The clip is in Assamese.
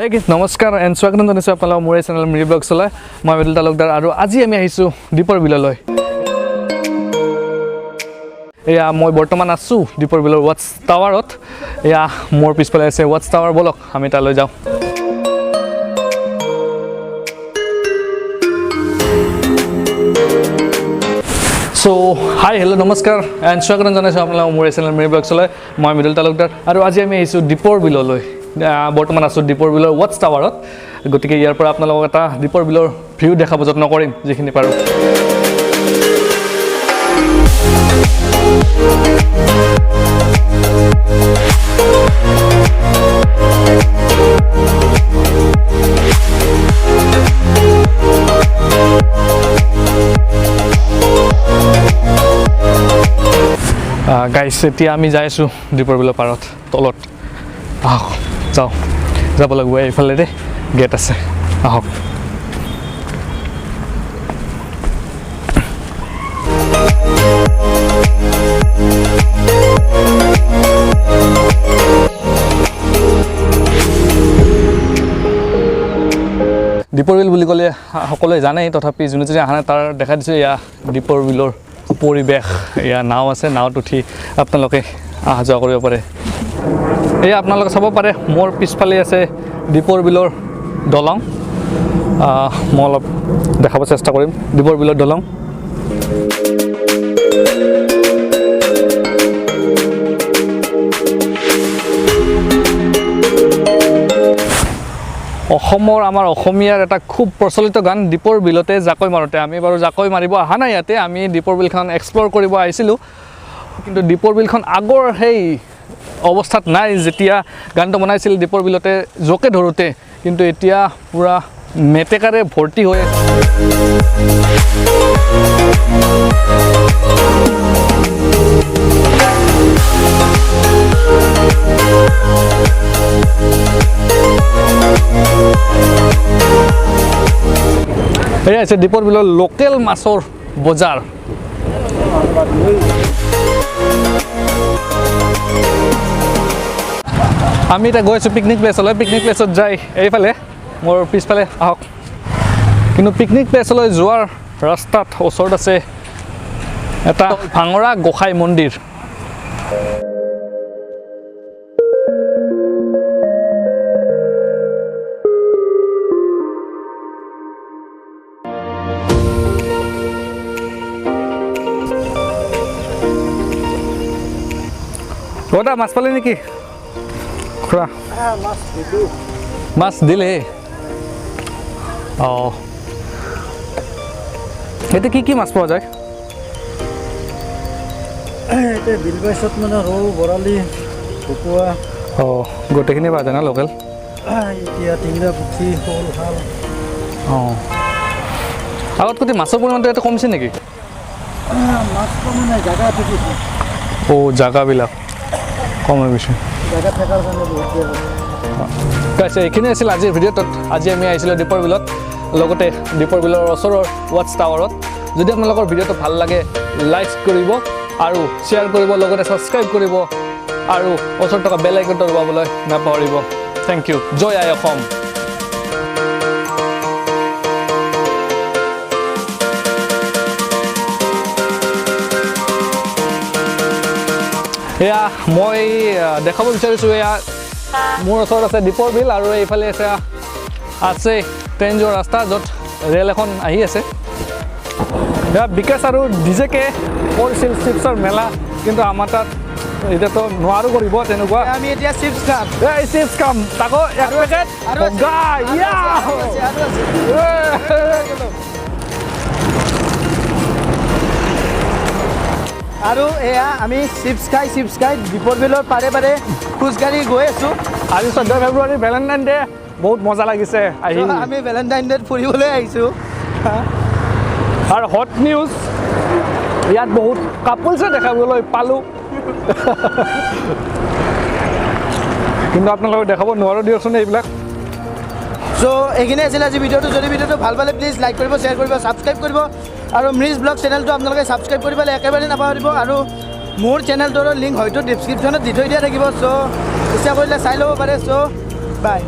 Hey guys, নমস্কাৰ and স্বাগতম জনাইছো আপোনালোকক মোৰ চেনেল মিৰি ব্লগ চলাই মই বিদুল তালুকদাৰ আৰু আজি আমি আহিছো দীপৰ বিললৈ এয়া মই বৰ্তমান আছো দীপৰ বিলৰ ৱাটছ টাৱাৰত এয়া মোৰ পিছফালে আছে ৱাটছ টাৱাৰ বলক আমি তালৈ যাওঁ So hi hello namaskar and স্বাগতম জনাইছো আপোনালোকক মোৰ চেনেল মিৰি ব্লগ চলাই মই বিদুল তালুকদাৰ আৰু আজি আমি আহিছো দীপৰ বিললৈ বৰ্তমান আছো দীপৰ বিলৰ ৱাটছ টাৱাৰত গতিকে ইয়াৰ পৰা আপোনালোকক এটা দীপৰ বিলৰ ভিউ দেখাব যত্ন কৰিম যিখিনি পাৰো গাইছ এতিয়া আমি যাই আছো দীপৰ বিলৰ পাৰত তলত আহক যাও যাব লাগিব এইফালে দে গেট আছে আহক দীপৰ বিল বুলি ক'লে সকলোৱে জানেই তথাপি যোনে যোনে আহা নাই তাৰ দেখা দিছে এয়া দীপৰ বিলৰ পৰিৱেশ এয়া নাও আছে নাওত উঠি আপোনালোকে অহা যোৱা কৰিব পাৰে এয়া আপোনালোকে চাব পাৰে মোৰ পিছফালে আছে দীপৰ বিলৰ দলং মই অলপ দেখাব চেষ্টা কৰিম দীপৰ বিলৰ দলং অসমৰ আমাৰ অসমীয়াৰ এটা খুব প্ৰচলিত গান দীপৰ বিলতে জাকৈ মাৰোতে আমি বাৰু জাকৈ মাৰিব অহা নাই ইয়াতে আমি দীপৰ বিলখন এক্সপ্ল'ৰ কৰিব আহিছিলোঁ কিন্তু দীপৰ বিলখন আগৰ সেই অৱস্থাত নাই যেতিয়া গানটো বনাইছিল দীপৰ বিলতে জোকে ধৰোতে কিন্তু এতিয়া পুৰা মেটেকাৰে ভৰ্তি হৈ আছে এয়া আছে দীপৰ বিলৰ লোকেল মাছৰ বজাৰ আমি এতিয়া গৈ আছোঁ পিকনিক প্লেচলৈ পিকনিক প্লেচত যাই এইফালে মোৰ পিছফালে আহক কিন্তু পিকনিক প্লেচলৈ যোৱাৰ ৰাস্তাত ওচৰত আছে এটা ভাঙৰা গোসাঁই মন্দিৰ ওটা মাছ পালে নেকি খুৰা মাছ দিলে অঁ এতে কি মাছ পোৱা যায় এতিয়া বিল বাইছত মানে ৰৌ বৰালি ভকুৱা অঁ গোটেইখিনি পোৱা যায় না লোকেল এতিয়া টিংৰা পুঠি শ'ল শাল অঁ আগতকৈ মাছৰ পৰিমাণটো ইয়াতে কমিছে নেকি মাছটো মানে জাগা থাকিব অঁ জাগাবিলাক কমে বেছি জাগা থকাৰ কাৰণে বহুত গাইছে এইখিনি আছিল আজিৰ ভিডিঅ'টোত আজি আমি আহিছিলোঁ দীপৰ বিলত লগতে দীপৰ বিলৰ ওচৰৰ ৱাটছ টাৱাৰত যদি আপোনালোকৰ ভিডিঅ'টো ভাল লাগে লাইক কৰিব আৰু শ্বেয়াৰ কৰিব লগতে ছাবস্ক্ৰাইব কৰিব আৰু ওচৰত থকা বেল আইকনটো দবাবলৈ নাপাহৰিব থেংক ইউ জয় আই অসম এয়া মই দেখাব বিচাৰিছোঁ এয়া মোৰ ওচৰত আছে দীপৰ বিল আৰু এইফালে আছে ট্ৰেইন যোৱা ৰাস্তা য'ত ৰেল এখন আহি আছে এয়া বিকাশ আৰু ডিজেকে কৰিছিল চিপছৰ মেলা কিন্তু আমাৰ তাত এতিয়াতো নোৱাৰো কৰিব তেনেকুৱা আমি এতিয়া চিপছ খাম এই চিপছ খাম তাকো এক পেকেট আৰু এয়া আমি চিপছ খাই দীপৰ বিলৰ পাৰে পাৰে খোজকাঢ়ি গৈ আছোঁ আজি 14 ফেব্ৰুৱাৰী ভেলেণ্টাইন ডে বহুত মজা লাগিছে আহি আমি ভেলেণ্টাইন ডেত ফুৰিবলৈ আহিছোঁ আৰু হট নিউজ ইয়াত বহুত কাপলছে দেখাবলৈ পালোঁ কিন্তু আপোনালোকক দেখাব নোৱাৰোঁ দিয়কচোন এইবিলাক সো এইখিনি আছিল আজি ভিডিওটো যদি ভিডিওটো ভাল পালে প্লিজ লাইক কৰিব শেয়াৰ কৰিব সাবস্ক্ৰাইব কৰিব আৰু মিৰিজ ব্লগ চেনেলটো আপোনালোকে সাবস্ক্ৰাইব কৰিবলৈ একেবাৰে নাপাহৰিব আৰু মোৰ চেনেলটোৰ লিংক হয়তো ডেসক্ৰিপচনত দি থৈ দিয়া থাকিব সো ইচ্ছা কৰিলে চাই ল'ব পাৰে সো বাই